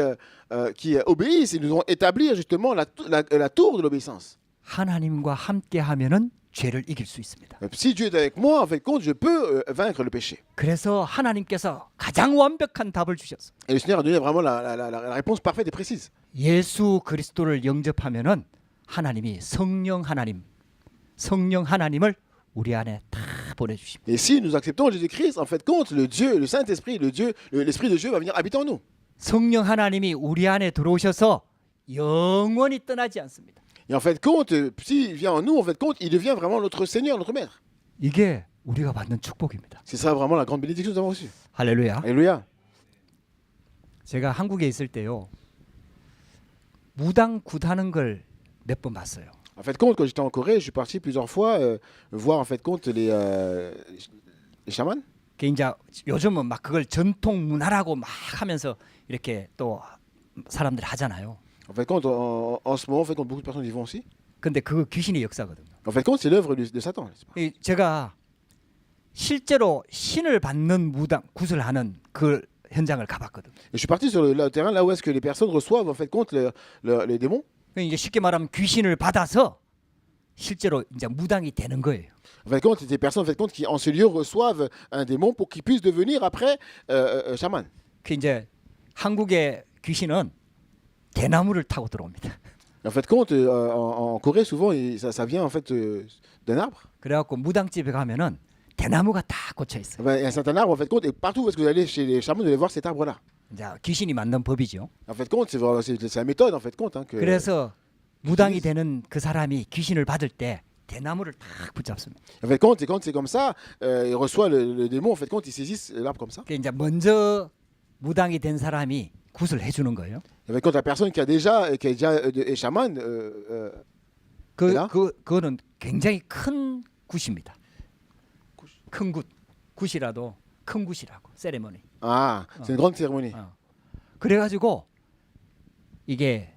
obéissent. Ils nous ont établi justement la tour de l'obéissance. 하나님과 함께하면은 죄를 이길 수 있습니다. Si Dieu est avec moi, en fait compte, je peux vaincre le péché. 그래서 하나님께서 가장 완벽한 답을 주셨어. Et le Seigneur a donné vraiment la réponse parfaite et précise. 예수 그리스도를 영접하면은 하나님이 성령 하나님을 우리 안에 다 보내주십니다. Et si nous acceptons Jésus-Christ, en fait compte, le Saint-Esprit, l'Esprit de Dieu va venir habiter en nous. 성령 하나님이 우리 안에 들어오셔서 영원히 떠나지 않습니다. Et en fait compte, s'il vient en nous, en fait compte, il devient vraiment notre Seigneur, notre Maître. 이게 우리가 받는 축복입니다. C'est ça vraiment la grande bénédiction que nous avons reçue. 할렐루야. Alléluia. 제가 한국에 있을 때요. 무당 굿하는 걸 몇 번 봤어요. En fait compte, quand j'étais en Corée, je suis parti plusieurs fois voir en fait compte les chamans. 그 이제 요즘은 막 그걸 전통 문화라고 막 하면서 이렇게 또 사람들 하잖아요. En fait compte, en ce moment, en fait compte, beaucoup de personnes y vont aussi. 근데 그거 귀신의 역사거든요. En fait compte, c'est l'œuvre de Satan. 제가 실제로 신을 받는 무당 굿을 하는 그 현장을 가봤거든요. Et je suis parti sur le terrain là où est-ce que les personnes reçoivent en fait compte les démons. 이제 쉽게 말하면 귀신을 받아서 실제로 이제 무당이 되는 거예요. En fait compte, des personnes en fait compte qui en ce lieu reçoivent un démon pour qu'ils puissent devenir après chaman. 그 이제 한국의 귀신은 대나무를 타고 들어옵니다. En fait compte, en Corée souvent ça vient en fait d'un arbre. 그래갖고 무당집에 가면은 대나무가 다 꽂혀 있어요. Il y a un certain arbre en fait compte et partout où est-ce que vous allez chez les chamans, vous allez voir cet arbre là. 이제 귀신이 만든 법이죠. En fait compte, c'est la méthode en fait compte. Hein, que... 그래서 무당이 되는 그 사람이 귀신을 받을 때 대나무를 딱 붙잡습니다. En fait compte, quand c'est comme ça, il reçoit le démon. En fait compte, il saisit l'arbre comme ça. 그 이제 먼저 무당이 된 사람이 굿을 해주는 거예요. En fait compte, la personne qui a déjà est chaman. 그거는 굉장히 큰 굿입니다. 큰 굿, 굿이라도 큰 굿이라고 세레머니. Ah, c'est une grande cérémonie. 그래가지고 이게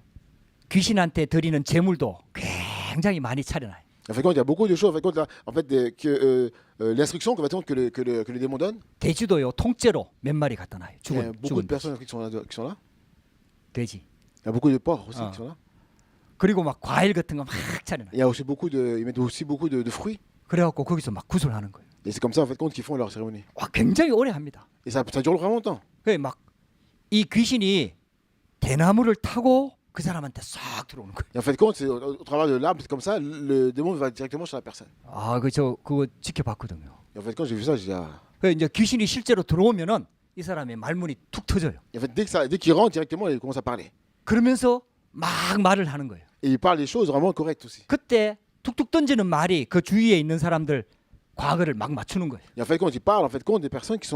귀신한테 드리는 제물도 굉장히 많이 차려놔요. En fait compte, il y a beaucoup de choses. En fait compte, là, en fait que l'instruction que le démon donne. 돼지도요 통째로 몇 마리 갖다 놔요. Il y a 죽은 beaucoup de 돼지. personnes qui sont là. 돼지. Il y a beaucoup de porcs aussi Ah. qui sont là. 그리고 막 과일 같은 거 막 차려놔요. Il y a aussi ils mettent aussi beaucoup de fruits. 그래갖고 거기서 막 굿을 하는 거예요. Et c'est comme ça en fait compte qu'ils font leur cérémonie. 와, 굉장히 오래 합니다. Et ça dure vraiment longtemps. 막이 귀신이 대나무를 타고 그 사람한테 싹 들어오는 거예요. Et en fait compte, au travers de l'arbre, c'est comme ça, le démon va directement sur la personne. 아, 그거 지켜봤거든요. Et en fait quand j'ai vu ça, j'ai dit ah. 그 이제 귀신이 실제로 들어오면은 이 사람의 말문이 툭 터져요. Et en fait dès qu'il rentre directement, il commence à parler. 그러면서 막 말을 하는 거예요. Et il parle des choses vraiment correctes aussi. 그때 툭툭 던지는 말이 그 주위에 있는 사람들 과거를 막 맞추는 거예요. Et en fait compte, il parle en fait compte des personnes qui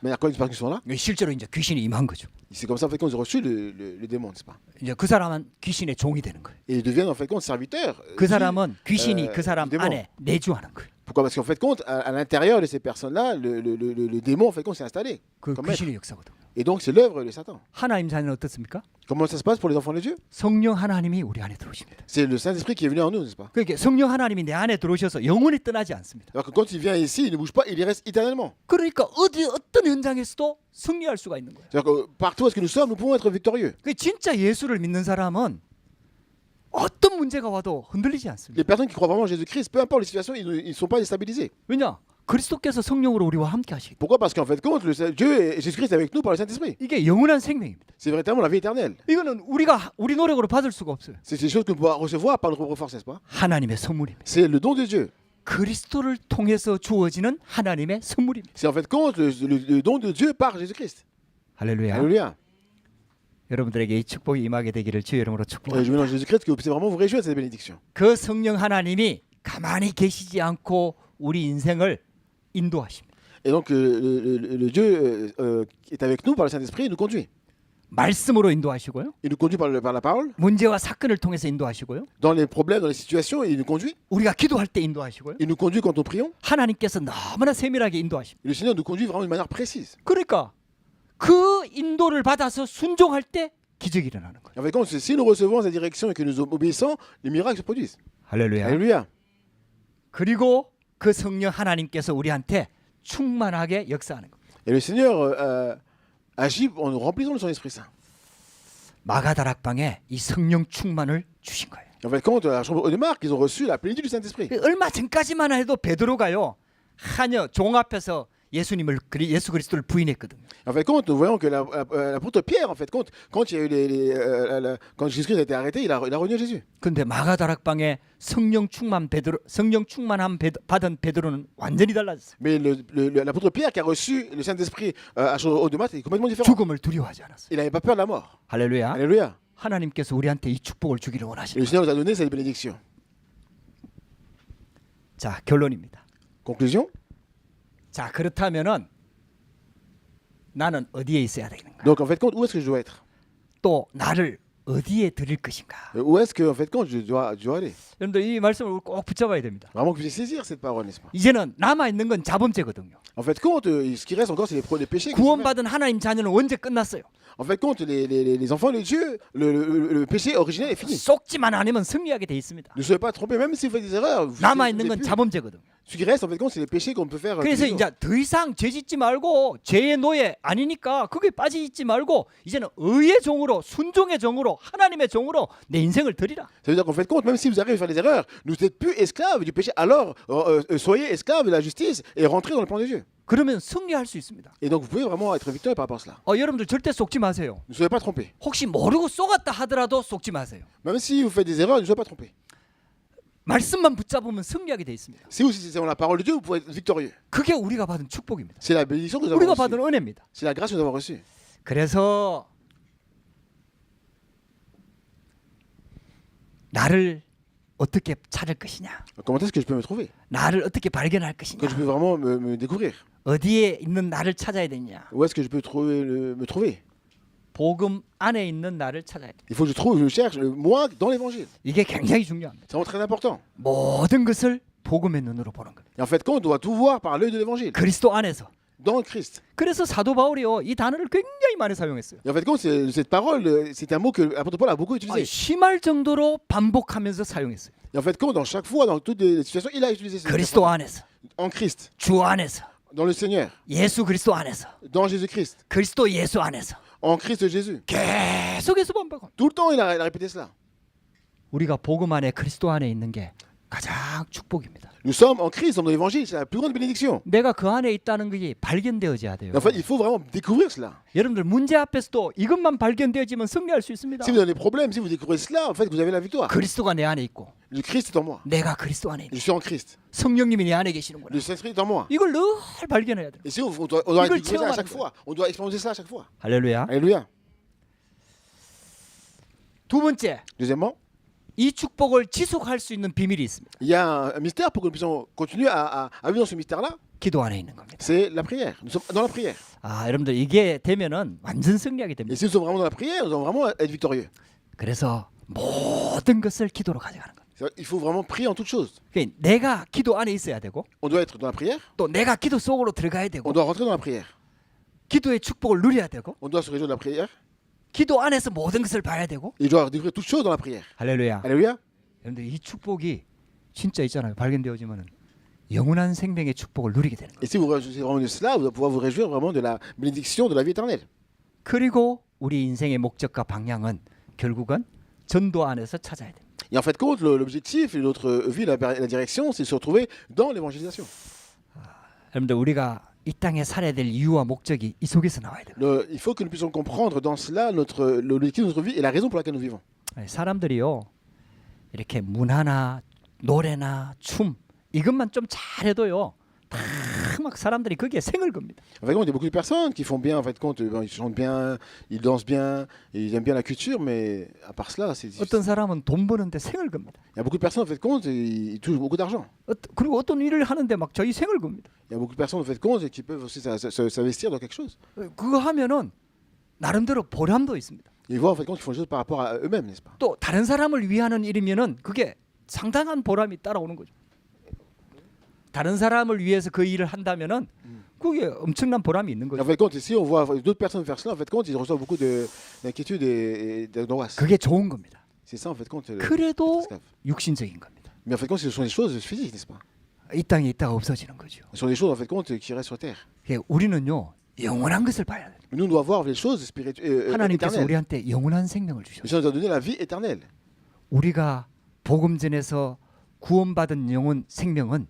mais il y a quoi des personnes qui sont là. 실제로 이제 귀신이 임한 거죠. Et c'est comme ça en fait qu'on a reçu le démon, n'est-ce pas? 이제 그 사람은 귀신의 종이 되는 거예요. Et ils deviennent en fait compte serviteurs. 그 사람은 귀신이 그 사람 démon. 안에 내주하는 거예요. Pourquoi? Parce qu'en fait compte, à l'intérieur de ces personnes-là, le démon en fait compte s'est installé. 그 comme maître. 귀신의 역사거든요. Et donc c'est l'œuvre de Satan. 하나님 자녀는 어떻습니까? Comment ça se passe pour les enfants de Dieu? 성령 하나님이 우리 안에 들어오십니다. C'est le Saint-Esprit qui est venu en nous, n'est-ce pas? 그러니까 성령 하나님이 내 안에 들어오셔서 영원히 떠나지 않습니다. Alors que quand il vient ici, il ne bouge pas, il y reste éternellement. 그러니까 어떤 현장에서도 승리할 수가 있는 거예요. C'est-à-dire que partout où est-ce que nous sommes, nous pouvons être victorieux. 그 진짜 예수를 믿는 사람은 어떤 문제가 와도 흔들리지 않습니다. Les personnes qui croient vraiment en Jésus-Christ, peu importe les situations, ils ne sont pas déstabilisés. 왜냐? 그리스도께서 성령으로 우리와 함께 하시기. Pourquoi? Parce qu'en fait compte, Dieu et Jésus-Christ est avec nous par le Saint-Esprit. 이게 영원한 생명입니다. C'est véritablement la vie éternelle. 이거는 우리 노력으로 받을 수가 없어요. C'est des choses que nous pouvons recevoir par notre propre force, n'est-ce pas? 하나님의 선물입니다. C'est le don de Dieu. 그리스도를 통해서 주어지는 하나님의 선물입니다. C'est en fait compte le don de Dieu par Jésus-Christ. 할렐루야. Alléluia. 여러분들에게 이 축복이 임하게 되기를 주의 이름으로 Je 축복합니다. mets en Jésus-Christ que vous puissiez vraiment vous réjouir de cette bénédiction. 그 성령 하나님이 가만히 계시지 않고 우리 인생을 인도하십니다. Et donc le Dieu qui est avec nous par le Saint-Esprit, il nous conduit. 말씀으로 인도하시고요. Il nous conduit par la parole. 문제와 사건을 통해서 인도하시고요. Dans les problèmes, dans les situations, il nous conduit. 우리가 기도할 때 인도하시고요. Il nous conduit quand nous prions. 하나님께서 너무나 세밀하게 인도하십니다. Et le Seigneur nous conduit vraiment d'une manière précise. 그러니까 그 인도를 받아서 순종할 때 기적이 일어나는 거예요. En fait, si nous recevons sa direction et que nous obéissons, les miracles se produisent. 할렐루야. Alléluia. 그리고 그 성령 하나님께서 우리한테 충만하게 역사하는 거예요. Et le Seigneur agit en nous remplissant de son Esprit Saint. 마가다락방에 이 성령 충만을 주신 거예요. En fait, quand à la chambre de Marc, ils ont reçu la plénitude du Saint-Esprit. 얼마 전까지만 해도 베드로가요 하녀 종 앞에서 예수 그리스도를 부인했거든요. En fait, quand nous voyons que l'apôtre Pierre, en fait, quand il y a eu quand Jésus-Christ a été arrêté, il a renié Jésus. 근데 마가다락방에 성령 충만함 받은 베드로는 완전히 달라졌어요. Mais l'apôtre Pierre qui a reçu le Saint-Esprit à chambre de Marc est complètement différent. 죽음을 두려워하지 않았어요. Il n'avait pas peur de la mort. 할렐루야. Alléluia. 하나님께서 우리한테 이 축복을 주기를 Et le 원하십니다. Seigneur nous a donné cette bénédiction. 자, 결론입니다. Conclusion. 자, 그렇다면은 나는 어디에 있어야 되는가? Donc en fait, où est-ce que je dois être? 또 나를 어디에 드릴 것인가? Où est-ce que en fait compte je dois aller? 여러분들 이 말씀을 꼭 붙잡아야 됩니다. Vraiment que je puisse saisir cette parole, n'est-ce pas? 이제는 남아 있는 건 자범죄거든요. En fait compte, ce qui reste encore, c'est les péchés. 구원받은 하나님 자녀는 언제 끝났어요? En fait compte, les enfants de Dieu, le péché originel est fini. 속지만 않으면 승리하게 돼 있습니다. Ne soyez pas trompés, même si vous faites des erreurs. 남아 있는 건 자범죄거든요. Ce qui reste en fait compte, c'est les péchés qu'on peut faire. 그래서 이제 더 이상 죄 짓지 말고 죄의 노예 아니니까 그게 빠져 있지 말고 이제는 의의 종으로 순종의 종으로 하나님의 종으로 내 인생을 드리라. Ça veut dire qu'en fait compte, même si vous arrivez à faire des erreurs, vous n'êtes plus esclaves du péché. Alors, soyez esclaves de la justice et rentrez dans le plan de Dieu. 그러면 승리할 수 있습니다. Et donc vous pouvez vraiment être victorieux par rapport à cela. 여러분들 절대 속지 마세요. Ne soyez pas trompés. 혹시 모르고 속았다 하더라도 속지 마세요. Même si vous faites des erreurs, ne soyez pas trompés. 말씀만 붙잡으면 승리하게 돼 있습니다. Si vous utilisez la parole de Dieu, vous pouvez être victorieux. 그게 우리가 받은 축복입니다. C'est la bénédiction que nous 우리가 avons 받은 reçue. 은혜입니다. C'est la grâce que nous avons reçue. 그래서 나를 어떻게 찾을 것이냐? Comment est-ce que je peux me trouver? 나를 어떻게 발견할 것이냐? Quand je peux vraiment me découvrir? 어디에 있는 나를 찾아야 되냐? Où est-ce que je peux me trouver? 복음 안에 있는 나를 찾아야 돼. Il faut que je cherche moi dans l'évangile. 이게 굉장히 중요합니다. C'est vraiment très important. 모든 것을 복음의 눈으로 보는 겁니다. Et en fait, quand on doit tout voir par l'œil de l'évangile, 그리스도 안에서. dans le Christ. 그래서 사도 바울이요 이 단어를 굉장히 많이 사용했어요. Et en fait, quand cette parole, c'est un mot que l'apôtre Paul a beaucoup utilisé. 심할 정도로 반복하면서 사용했어요. Et en fait, quand dans chaque fois, dans toutes les situations, il a utilisé cette 그리스도 parole. 안에서, En Christ, 주 안에서, dans le Seigneur, 예수 그리스도 안에서, dans Jésus-Christ, 그리스도 예수 안에서 en Christ Jésus. 계속해서 반복합니다. Tout le temps, il a répété cela. 우리가 복음 안에 그리스도 안에 있는 게 가장 축복입니다. Nous sommes en Christ, nous sommes dans l'évangile, c'est la plus grande bénédiction. 내가 그 안에 있다는 것이 발견되어져야 돼요. Et en fait, il faut vraiment découvrir cela. 여러분들 문제 앞에서도 이것만 발견되어지면 승리할 수 있습니다. Si vous avez des problèmes, si vous découvrez cela, en fait, vous avez la victoire. 그리스도가 내 안에 있고 Le Christ est en moi. 내가 그리스도 안에 있는 Je suis en Christ. 성령님이 내 안에 계시는구나. Le Saint-Esprit est en moi. 이걸 늘 발견해야 돼요. Et si on doit 이걸 découvrir ça à 체험하는 chaque fois. On doit expérimenter cela à chaque fois. 할렐루야. Alléluia. 두 번째, Deuxièmement, 이 축복을 지속할 수 있는 비밀이 있습니다. il y a un mystère pour que nous puissions continuer à vivre dans ce mystère-là. 기도 안에 있는 겁니다. C'est la prière. Nous sommes dans la prière. 여러분들 이게 되면은 완전 승리하게 Et 됩니다. si nous sommes vraiment dans la prière, nous allons vraiment être victorieux. 그래서 모든 것을 기도로 가져가는 겁니다. Il faut vraiment prier en toutes choses. 그러니까 내가 기도 안에 있어야 되고 On doit être dans la prière. 또 내가 기도 속으로 들어가야 On 되고 doit rentrer dans la prière. 기도의 축복을 누려야 되고 On doit se réjouir de la prière. 기도 안에서 모든 것을 봐야 되고 Et il doit découvrir toutes choses dans la prière. 할렐루야. Alléluia. 여러분들 이 축복이 진짜 있잖아요. 발견되어지면은 영원한 생명의 축복을 누리게 되는 거예요. Et si vous réjouissez vraiment de cela, vous allez pouvoir vous réjouir vraiment de la bénédiction de la vie éternelle. 그리고 우리 인생의 목적과 방향은 결국은 전도 안에서 찾아야 됩니다. Et en fait, compte, l'objectif et notre vie, la direction, c'est de se retrouver dans l'évangélisation. 여러분들 우리가 이 땅에 살아야 될 이유와 목적이 이 속에서 나와야 돼요. Il faut que nous puissions comprendre dans cela l'objectif de notre vie et la raison pour laquelle nous vivons. 사람들이요 이렇게 문화나 노래나 춤 이것만 좀 잘해도요 다 막 사람들이 거기에 생을 겁니다. En fait, il y a beaucoup de personnes qui font bien, en fait, compte, ils chantent bien, ils dansent bien, ils aiment bien la culture, mais à part cela, c'est difficile. 어떤 사람은 돈 버는데 생을 겁니다. Il y a beaucoup de personnes, en fait, compte, ils touchent beaucoup d'argent. 그리고 어떤 일을 하는데 막 저희 생을 겁니다. Il y a beaucoup de personnes, en fait, compte, qui peuvent aussi s'investir dans quelque chose. 그거 하면은 나름대로 보람도 있습니다. Ils voient, en fait, compte, qu'ils font des choses par rapport à eux-mêmes, n'est-ce pas? 또 다른 사람을 위하는 일이면은 그게 상당한 보람이 따라오는 거죠. 다른 사람을 위해서 그 일을 한다면은 그게 엄청난 보람이 있는 En 거죠. fait, compte, ici, on voit d'autres personnes faire cela, en fait, compte, ils reçoivent beaucoup d'inquiétudes et d'angoisse. 그게 좋은 겁니다. C'est ça, en fait, compte. 그래도 육신적인 겁니다. Mais en fait, compte, ce sont des choses physiques, n'est-ce pas? 이 땅에 있다가 없어지는 거죠. Ce sont des choses, en fait, compte, qui restent sur terre. 우리는요 영원한 것을 봐야 돼요. Nous, on doit voir les choses spirituelles, 하나님께서 éternelles. 우리한테 영원한 생명을 Le 주셨어요. Seigneur nous a donné la vie éternelle. 우리가 복음 전에서 구원받은 영혼 생명은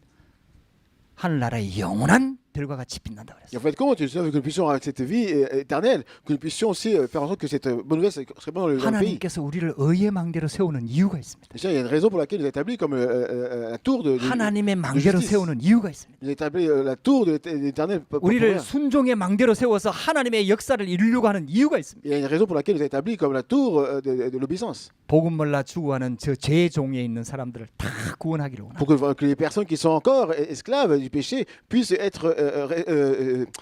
하늘나라의 영원한 별과 같이 빛난다 Et 그랬어요. en fait, compte, que nous puissions, avec cette vie éternelle, que nous puissions aussi faire en sorte que cette bonne nouvelle serait bonne dans le pays. 하나님께서 우리를 의의 망대로 세우는 이유가 있습니다. Et il y a une raison pour laquelle il nous a établi comme la tour de 하나님의 망대로 justice. 세우는 이유가 있습니다. Il a établi la tour de l'éternel. 우리를 순종의 망대로 세워서 하나님의 역사를 이루려고 하는 이유가 있습니다. Il y a une raison pour laquelle il nous a établi comme la tour de l'obéissance. 복음 몰라 추구하는 저 죄의 종에 있는 사람들을 다 구원하기를 원합니다. Pour que les personnes qui sont encore esclaves du péché puissent être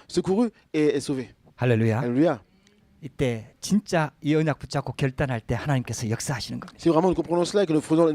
secourues et sauvées. 할렐루야. Alléluia. 이때 진짜 이 언약 붙잡고 결단할 때 하나님께서 역사하시는 겁니다. Si vraiment nous comprenons cela et que nous prenons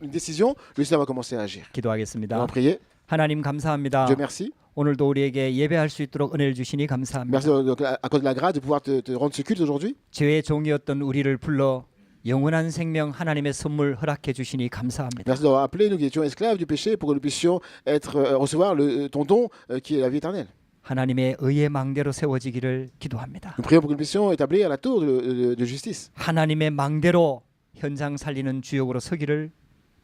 une décision, le Seigneur va commencer à agir. 기도하겠습니다. On va prier. 하나님 감사합니다. Dieu merci. 오늘도 우리에게 예배할 수 있도록 은혜를 주시니 감사합니다. Merci à cause de la grâce de pouvoir te rendre ce culte aujourd'hui. 죄의 종이었던 우리를 불러 영원한 생명 하나님의 선물 허락해 주시니 감사합니다. Merci d'avoir appelé nous qui étions esclaves du péché pour que nous puissions recevoir ton don qui est la vie éternelle. 하나님의 의의 망대로 세워지기를 기도합니다. Nous prions pour que nous puissions établir la tour de justice. 하나님의 망대로 현장 살리는 주역으로 서기를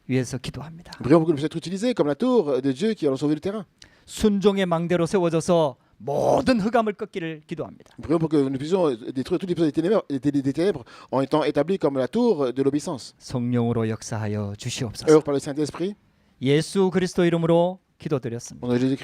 위해서 기도합니다. Nous prions pour que nous puissions être utilisés comme la tour de Dieu qui a sauvé le terrain. 순종의 망대로 세워져서 모든 흑암을 꺾기를 기도합니다. Nous prions pour que nous puissions détruire toutes les puissances des ténèbres en étant établis comme la tour de l'obéissance. 성령으로 역사하여 주시옵소서. Œuvre par le Saint-Esprit. 예수 그리스도 이름으로 기도드렸습니다. Au nom de Jésus-Christ.